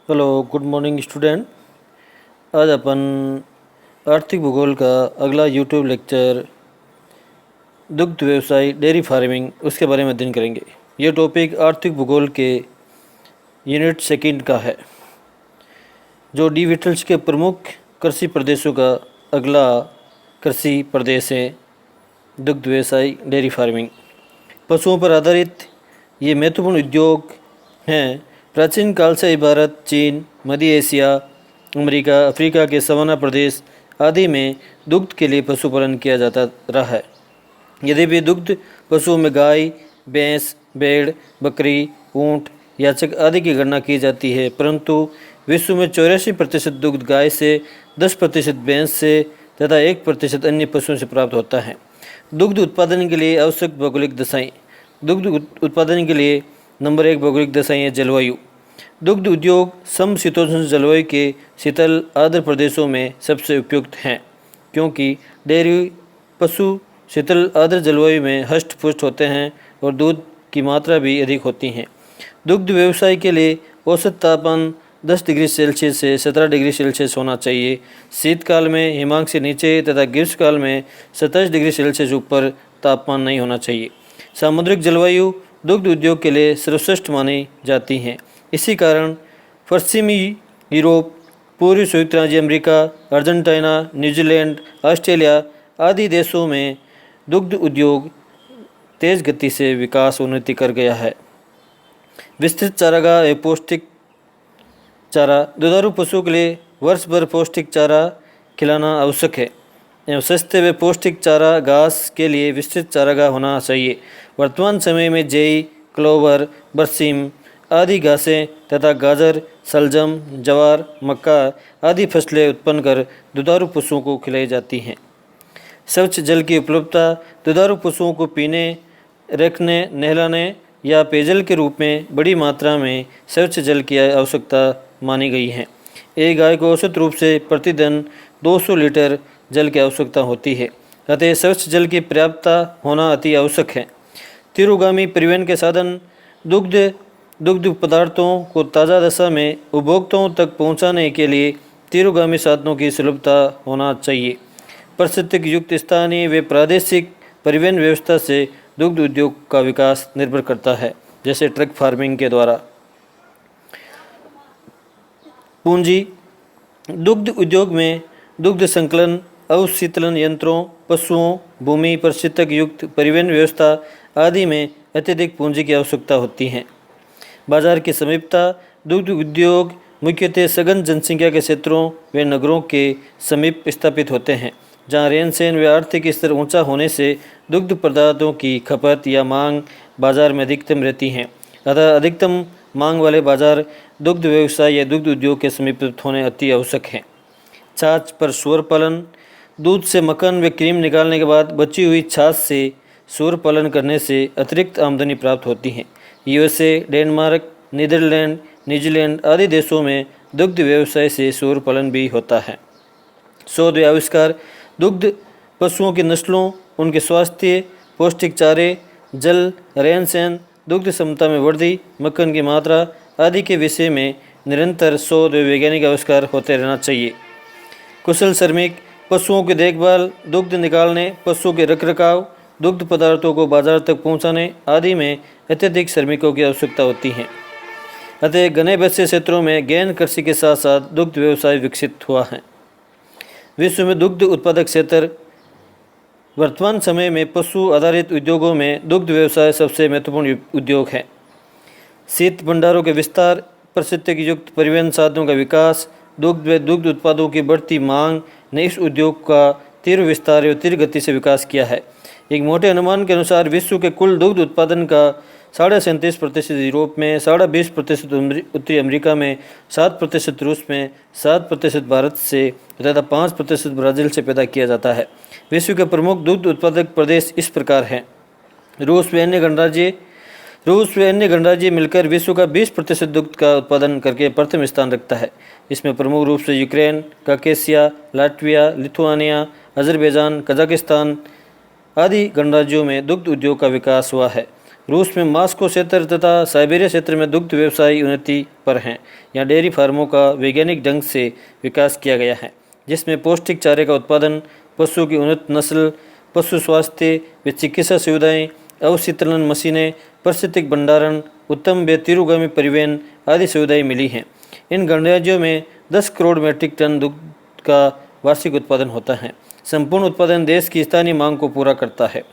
Hello, good morning student. आज अपन आर्थिक भूगोल का अगला यूट्यूब लेक्चर दुग्ध व्यवसाय डेयरी फार्मिंग उसके बारे में अध्ययन करेंगे। ये टॉपिक आर्थिक भूगोल के यूनिट सेकंड का है, जो डी विटल्स के प्रमुख कृषि प्रदेशों का अगला कृषि प्रदेश है दुग्ध व्यवसाय डेयरी फार्मिंग। पशुओं पर आधारित ये महत्वपूर्ण उद्योग हैं। प्राचीन काल से भारत, चीन, मध्य एशिया, अमेरिका, अफ्रीका के सवाना प्रदेश आदि में दुग्ध के लिए पशुपालन किया जाता रहा है। यद्यपि दुग्ध पशुओं में गाय, भैंस, भेड़, बकरी, ऊँट, याचक आदि की गणना की जाती है, परंतु विश्व में 84% दुग्ध गाय से, 10% भैंस से तथा 1% अन्य पशुओं से प्राप्त होता है। दुग्ध उत्पादन के लिए आवश्यक भौगोलिक दशाएं। दुग्ध उत्पादन के लिए नंबर 1 भौगोलिक दशाएं है जलवायु। दुग्ध उद्योग समशीतोष्ण जलवायु के शीतल आर्द्र प्रदेशों में सबसे उपयुक्त हैं, क्योंकि डेयरी पशु शीतल आर्द्र जलवायु में हष्ट पुष्ट होते हैं और दूध की मात्रा भी अधिक होती है। दुग्ध व्यवसाय के लिए औसत तापमान 10 डिग्री सेल्सियस से 17 डिग्री सेल्सियस होना चाहिए। शीतकाल में हिमांक से नीचे तथा ग्रीष्मकाल में 27 डिग्री सेल्सियस ऊपर तापमान नहीं होना चाहिए। सामुद्रिक जलवायु दुग्ध उद्योग के लिए सर्वश्रेष्ठ मानी जाती हैं। इसी कारण पश्चिमी यूरोप, पूर्वी संयुक्त राज्य अमेरिका, अर्जेंटीना, न्यूजीलैंड, ऑस्ट्रेलिया आदि देशों में दुग्ध उद्योग तेज गति से विकास उन्नति कर गया है। विस्तृत चारागाह एवं पौष्टिक चारा। दुधारू पशुओं के लिए वर्ष भर पौष्टिक चारा खिलाना आवश्यक है एवं सस्ते व पौष्टिक चारा घास के लिए विस्तृत चारागाह होना चाहिए। वर्तमान समय में जेई, क्लोवर, बरसीम आदि घासें तथा गाजर, सलजम, ज्वार, मक्का आदि फसलें उत्पन्न कर दुधारू पशुओं को खिलाई जाती हैं। स्वच्छ जल की उपलब्धता। दुधारू पशुओं को पीने, रखने, नहलाने या पेयजल के रूप में बड़ी मात्रा में स्वच्छ जल की आवश्यकता मानी गई है। एक गाय को औसत रूप से प्रतिदिन 200 लीटर जल की आवश्यकता होती है, अतः स्वच्छ जल की पर्याप्तता होना अति आवश्यक है। तीव्रगामी परिवहन के साधन। दुग्ध पदार्थों को ताज़ा दशा में उपभोक्ताओं तक पहुंचाने के लिए तीव्रगामी साधनों की सुलभता होना चाहिए। पारिस्थितिक युक्त स्थानीय व प्रादेशिक परिवहन व्यवस्था से दुग्ध उद्योग का विकास निर्भर करता है, जैसे ट्रक फार्मिंग के द्वारा। पूंजी। दुग्ध उद्योग में दुग्ध संकलन, अवशीतलन यंत्रों, पशुओं, भूमि पारिस्थितिक युक्त परिवहन व्यवस्था आदि में अत्यधिक पूंजी की आवश्यकता होती है। बाजार की समीपता। दुग्ध उद्योग मुख्यतः सघन जनसंख्या के क्षेत्रों व नगरों के समीप स्थापित होते हैं, जहाँ रहन सहन व आर्थिक स्तर ऊंचा होने से दुग्ध पदार्थों की खपत या मांग बाजार में अधिकतम रहती हैं। अतः अधिकतम मांग वाले बाजार दुग्ध व्यवसाय या दुग्ध उद्योग के समीप होने अति आवश्यक हैं। छाछ पर सूअर पालन। दूध से मक्खन व क्रीम निकालने के बाद बची हुई छाछ से सूअर पालन करने से अतिरिक्त आमदनी प्राप्त होती है। यूएसए, डेनमार्क, नीदरलैंड, न्यूजीलैंड आदि देशों में दुग्ध व्यवसाय से सूअर पालन भी होता है। शोध व आविष्कार। दुग्ध पशुओं की नस्लों, उनके स्वास्थ्य, पौष्टिक चारे, जल, रहन सहन, दुग्ध क्षमता में वृद्धि, मक्खन की मात्रा आदि के विषय में निरंतर शोध व वैज्ञानिक आविष्कार होते रहना चाहिए। कुशल श्रमिक। पशुओं की देखभाल, दुग्ध निकालने, पशुओं के रखरखाव, दुग्ध पदार्थों को बाजार तक पहुंचाने आदि में अत्यधिक श्रमिकों की आवश्यकता होती है। अतः घने बसे क्षेत्रों में गहन कृषि के साथ साथ दुग्ध व्यवसाय विकसित हुआ है। विश्व में दुग्ध उत्पादक क्षेत्र। वर्तमान समय में पशु आधारित उद्योगों में दुग्ध व्यवसाय सबसे महत्वपूर्ण उद्योग है। शीत भंडारों के विस्तार, पारिस्थितिक युक्त परिवहन साधनों का विकास, दुग्ध व दुग्ध उत्पादों की बढ़ती मांग ने इस उद्योग का तीव्र विस्तार एवं तीव्र गति से विकास किया है। एक मोटे अनुमान के अनुसार विश्व के कुल दुग्ध उत्पादन का 37.5% यूरोप में, 20.5% उत्तरी अमेरिका में, 7% रूस में, 7% भारत से तथा 5% ब्राज़ील से पैदा किया जाता है। विश्व के प्रमुख दुग्ध उत्पादक प्रदेश इस प्रकार हैं। रूस व अन्य गणराज्य मिलकर विश्व का 20% दुग्ध का उत्पादन करके प्रथम स्थान रखता है। इसमें प्रमुख रूप से Ukraine, Caucasia, Latvia, Lithuania, Azerbaijan, Kazakhstan आदि गणराज्यों में दुग्ध उद्योग का विकास हुआ है। रूस में मास्को क्षेत्र तथा साइबेरिया क्षेत्र में दुग्ध व्यवसाय उन्नति पर हैं। यहाँ डेयरी फार्मों का वैज्ञानिक ढंग से विकास किया गया है, जिसमें पौष्टिक चारे का उत्पादन, पशु की उन्नत नस्ल, पशु स्वास्थ्य व चिकित्सा सुविधाएं, अवशीतलन मशीनें, पारिस्थितिक भंडारण, उत्तम व तीव्रगामी परिवहन आदि सुविधाएं मिली हैं। इन गणराज्यों में 10 करोड़ मीट्रिक टन दुग्ध का वार्षिक उत्पादन होता है। संपूर्ण उत्पादन देश की स्थानीय मांग को पूरा करता है।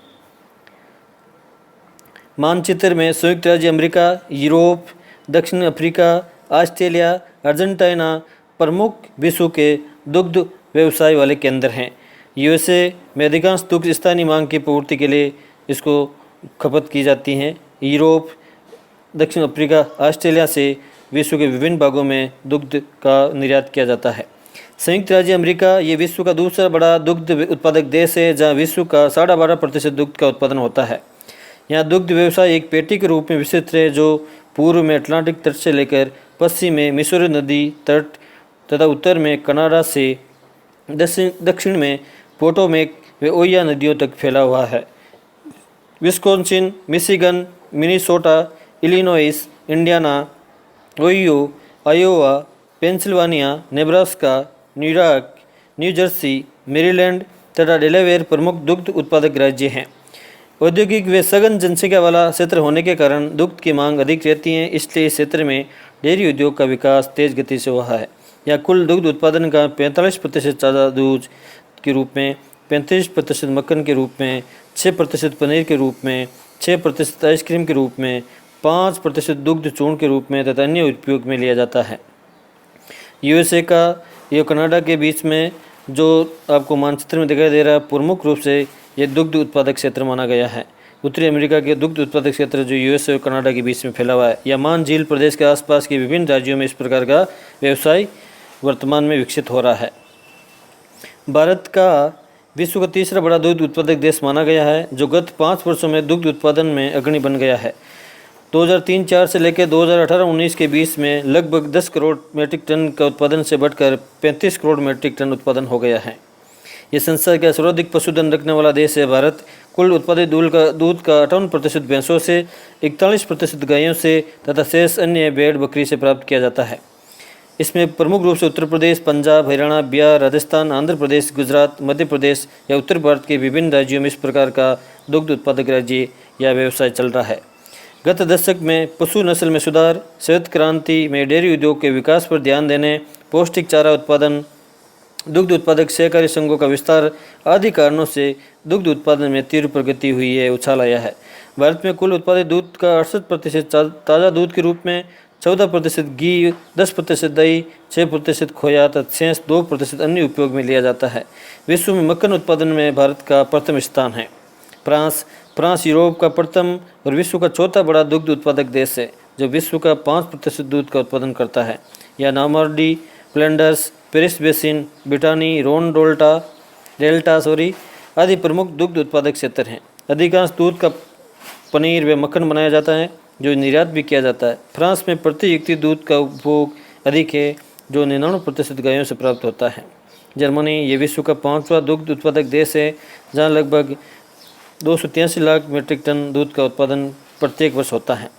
मानचित्र में संयुक्त राज्य अमेरिका, यूरोप, दक्षिण अफ्रीका, ऑस्ट्रेलिया, अर्जेंटीना प्रमुख विश्व के दुग्ध व्यवसाय वाले केंद्र हैं। यूएसए में अधिकांश दुग्ध स्थानीय मांग की पूर्ति के लिए इसको खपत की जाती हैं। यूरोप, दक्षिण अफ्रीका, ऑस्ट्रेलिया से विश्व के विभिन्न भागों में दुग्ध का निर्यात किया जाता है। संयुक्त राज्य अमेरिका ये विश्व का दूसरा बड़ा दुग्ध उत्पादक देश है, जहाँ विश्व का 12.5% दुग्ध का उत्पादन होता है। यहाँ दुग्ध व्यवसाय एक पेटी के रूप में विस्तृत है, जो पूर्व में अटलांटिक तट से लेकर पश्चिम में मिसौरी नदी तट तथा उत्तर में कनाडा से दक्षिण में पोटोमेक व ओहियो नदियों तक फैला हुआ है। Wisconsin, Michigan, Minnesota, Illinois, Indiana, Ohio, Iowa, Pennsylvania, Nebraska, New York, new Jersey, Maryland तथा डेलावेयर प्रमुख दुग्ध उत्पादक राज्य हैं। औद्योगिक व सघन जनसंख्या वाला क्षेत्र होने के कारण दुग्ध की मांग अधिक रहती है, इसलिए इस क्षेत्र में डेयरी उद्योग का विकास तेज गति से हुआ है। यह कुल दुग्ध उत्पादन का 45% ताज़ा दूध के रूप में, 35% मक्खन के रूप में, 6% पनीर के रूप में, 6% आइसक्रीम के रूप में, 5% दुग्ध चूर्ण के रूप में तथा अन्य उपयोग में लिया जाता है। यूएसए का यह कनाडा के बीच में जो आपको मानचित्र में दिखाई दे रहा है, प्रमुख रूप से यह दुग्ध उत्पादक क्षेत्र माना गया है। उत्तरी अमेरिका के दुग्ध उत्पादक क्षेत्र जो यूएसए और कनाडा के बीच में फैला हुआ है, यमान झील प्रदेश के आसपास के विभिन्न राज्यों में इस प्रकार का व्यवसाय वर्तमान में विकसित हो रहा है। भारत का विश्व का तीसरा बड़ा दुग्ध उत्पादक देश माना गया है, जो गत 5 वर्षों में दुग्ध उत्पादन में अग्रणी बन गया है। 2003-04 से लेकर 2018-19 के बीच में लगभग 10 करोड़ मीट्रिक टन का उत्पादन से बढ़कर 35 करोड़ मीट्रिक टन उत्पादन हो गया है। ये संसार का सर्वाधिक पशुधन रखने वाला देश है। भारत कुल उत्पादित दूध का 58% भैंसों से, 41% गायों से तथा शेष अन्य भेड़ बकरी से प्राप्त किया जाता है। इसमें प्रमुख रूप से उत्तर प्रदेश, पंजाब, हरियाणा, बिहार, राजस्थान, आंध्र प्रदेश, गुजरात, मध्य प्रदेश या उत्तर भारत के विभिन्न राज्यों में इस प्रकार का दुग्ध उत्पादक राज्य या व्यवसाय चल रहा है। गत दशक में पशु नस्ल में सुधार, श्वेत क्रांति में डेयरी उद्योग के विकास पर ध्यान देने, पौष्टिक चारा उत्पादन, दुग्ध उत्पादक सहकारी संघों का विस्तार आदि कारणों से दुग्ध उत्पादन में तीव्र प्रगति हुई है, उछाल आया है। भारत में कुल उत्पादित दूध का 68% ताज़ा दूध के रूप में, 14% घी, 10% दही, 6% खोया तथा शेष 2% अन्य उपयोग में लिया जाता है। विश्व में मक्खन उत्पादन में भारत का प्रथम स्थान है। फ्रांस यूरोप का प्रथम और विश्व का चौथा बड़ा दुग्ध उत्पादक देश है, जो विश्व का 5% दूध का उत्पादन करता है। यह Normandy, Flanders, Paris basin, Brittany, Rhone delta आदि प्रमुख दुग्ध उत्पादक क्षेत्र हैं। अधिकांश दूध का पनीर व मक्खन बनाया जाता है, जो निर्यात भी किया जाता है। फ्रांस में प्रति व्यक्ति दूध का उपभोग अधिक है, जो 99% गायों से प्राप्त होता है। जर्मनी ये विश्व का 5वां दुग्ध उत्पादक देश है, जहाँ लगभग 283 लाख मीट्रिक टन दूध का उत्पादन प्रत्येक वर्ष होता है।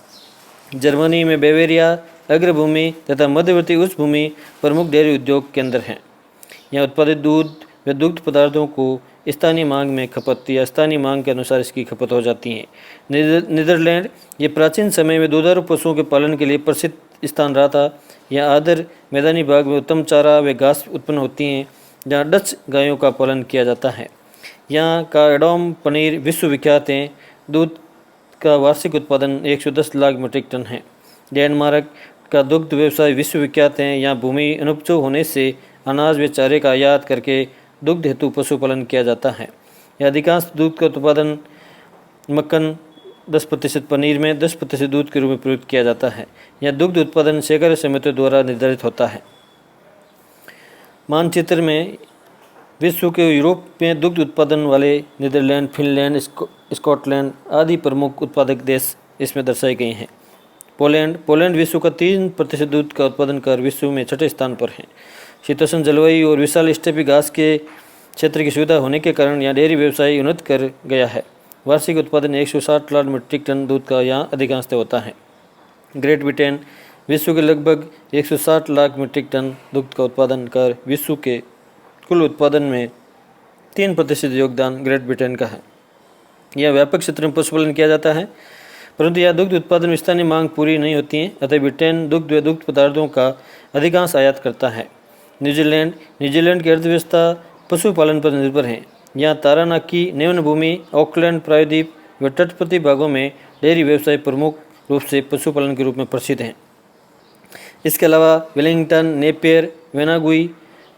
जर्मनी में बावेरिया, अग्रभूमि तथा मध्यवर्ती उच्च भूमि प्रमुख डेयरी उद्योग केंद्र हैं। यहाँ उत्पादित दूध व दुग्ध पदार्थों को स्थानीय मांग में खपत या स्थानीय मांग के अनुसार इसकी खपत हो जाती है। नीदरलैंड ये प्राचीन समय में दुधारू पशुओं के पालन के लिए प्रसिद्ध स्थान रहा था। यहाँ आदर मैदानी भाग में उत्तम चारा व घास उत्पन्न होती हैं, जहाँ डच गायों का पालन किया जाता है। यहाँ का एडोम पनीर विश्वविख्यात है। दूध का वार्षिक उत्पादन 110 लाख मीट्रिक टन है। डेनमार्क का दुग्ध व्यवसाय विश्वविख्यात है। यहाँ भूमि अनुपजाऊ होने से अनाज व चारे का आयात करके दुग्ध हेतु पशुपालन किया जाता है। यह अधिकांश दूध का उत्पादन मक्खन 10%, पनीर में 10% दूध के रूप में प्रयुक्त किया जाता है। यह दुग्ध उत्पादन सहकारी समितियों द्वारा निर्धारित होता है। मानचित्र में विश्व के यूरोप में दुग्ध उत्पादन वाले नीदरलैंड, फिनलैंड, स्कॉटलैंड आदि प्रमुख उत्पादक देश इसमें दर्शाए गए हैं। पोलैंड विश्व का 3% दूध का उत्पादन कर विश्व में 6ठे स्थान पर है। शीतोष्ण जलवायु और विशाल स्टेपी घास के क्षेत्र की सुविधा होने के कारण यहाँ डेयरी व्यवसाय उन्नत कर गया है। वार्षिक उत्पादन 160 लाख मीट्रिक टन दूध का यहाँ अधिकांशतः होता है। ग्रेट ब्रिटेन विश्व के लगभग 160 लाख मीट्रिक टन दुग्ध का उत्पादन कर विश्व के कुल उत्पादन में 3% योगदान ग्रेट ब्रिटेन का है। यह व्यापक क्षेत्र में पशुपालन किया जाता है, परंतु यह दुग्ध उत्पादन में स्थानीय मांग पूरी नहीं होती है, अतः ब्रिटेन दुग्ध व दुग्ध पदार्थों का अधिकांश आयात करता है। न्यूजीलैंड की अर्थव्यवस्था पशुपालन पर निर्भर है। यहाँ तारानाकी, न्यून भूमि, ऑकलैंड प्रायद्वीप व तटवर्ती भागों में डेयरी व्यवसाय प्रमुख रूप से पशुपालन के रूप में प्रसिद्ध हैं। इसके अलावा Wellington, Napier, Whanganui,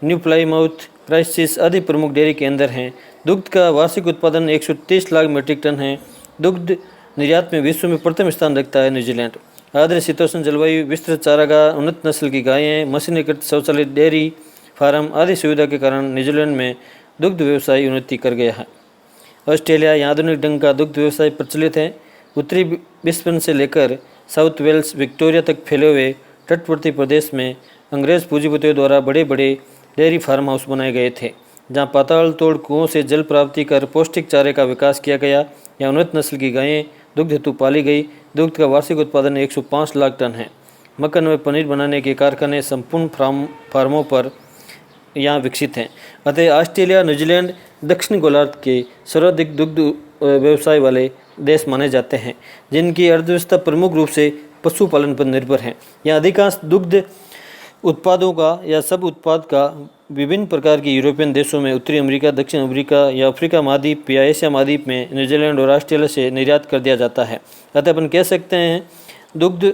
New Plymouth, Christchurch आदि प्रमुख डेयरी केंद्र हैं। दुग्ध का वार्षिक उत्पादन 130 लाख मीट्रिक टन है। दुग्ध निर्यात में विश्व में प्रथम स्थान रखता है न्यूजीलैंड। आर्द्र शीतोष्ण जलवायु, विस्तृत चारागाह, उन्नत नस्ल की गायें, मशीनीकृत शौचालय, डेयरी फार्म आदि सुविधा के कारण न्यूजीलैंड में दुग्ध व्यवसाय उन्नति कर गया है। ऑस्ट्रेलिया, यहाँ आधुनिक ढंग का दुग्ध व्यवसाय प्रचलित है। उत्तरी ब्रिस्बेन से लेकर साउथ वेल्स, विक्टोरिया तक फैले हुए तटवर्ती प्रदेश में अंग्रेज पूंजीपतियों द्वारा बड़े बड़े डेयरी फार्म हाउस बनाए गए थे, जहाँ पाताल तोड़ कुओं से जल प्राप्ति कर पौष्टिक चारे का विकास किया गया। यहाँ उन्नत नस्ल की गायें दुग्ध हेतु पाली गई। दुग्ध का वार्षिक उत्पादन 105 लाख टन है। मक्खन व पनीर बनाने के कारखाने संपूर्ण फार्मों पर यहाँ विकसित हैं। अतः ऑस्ट्रेलिया, न्यूजीलैंड दक्षिण गोलार्ध के सर्वाधिक दुग्ध व्यवसाय वाले देश माने जाते हैं, जिनकी अर्थव्यवस्था प्रमुख रूप से पशुपालन पर निर्भर है। यहाँ अधिकांश दुग्ध उत्पादों का या सब उत्पाद का विभिन्न प्रकार के यूरोपियन देशों में, उत्तरी अमेरिका, दक्षिण अमेरिका या अफ्रीका महाद्वीप या एशिया महाद्वीप में न्यूजीलैंड और ऑस्ट्रेलिया से निर्यात कर दिया जाता है। अतः अपन कह सकते हैं दुग्ध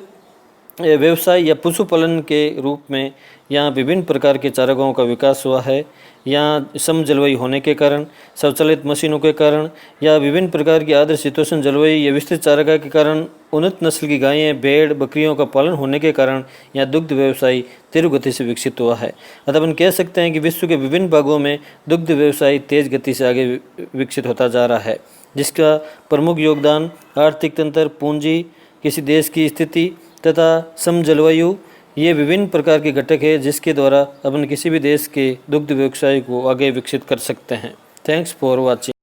व्यवसाय या पशुपालन के रूप में यहाँ विभिन्न प्रकार के चारागाहों का विकास हुआ है। यहाँ सम जलवायु होने के कारण, स्वचालित मशीनों के कारण या विभिन्न प्रकार की आर्द्र शीतोष्ण जलवायु या विस्तृत चारागाह के कारण, उन्नत नस्ल की गायें, भेड़, बकरियों का पालन होने के कारण यहाँ दुग्ध व्यवसाय तीव्र गति से विकसित हुआ है। अतः अपन कह सकते हैं कि विश्व के विभिन्न भागों में दुग्ध व्यवसाय तेज गति से आगे विकसित होता जा रहा है, जिसका प्रमुख योगदान आर्थिक तंत्र, पूंजी, किसी देश की स्थिति तथा सम जलवायु, ये विभिन्न प्रकार के घटक है जिसके द्वारा अपन किसी भी देश के दुग्ध व्यवसाय को आगे विकसित कर सकते हैं। Thanks for watching.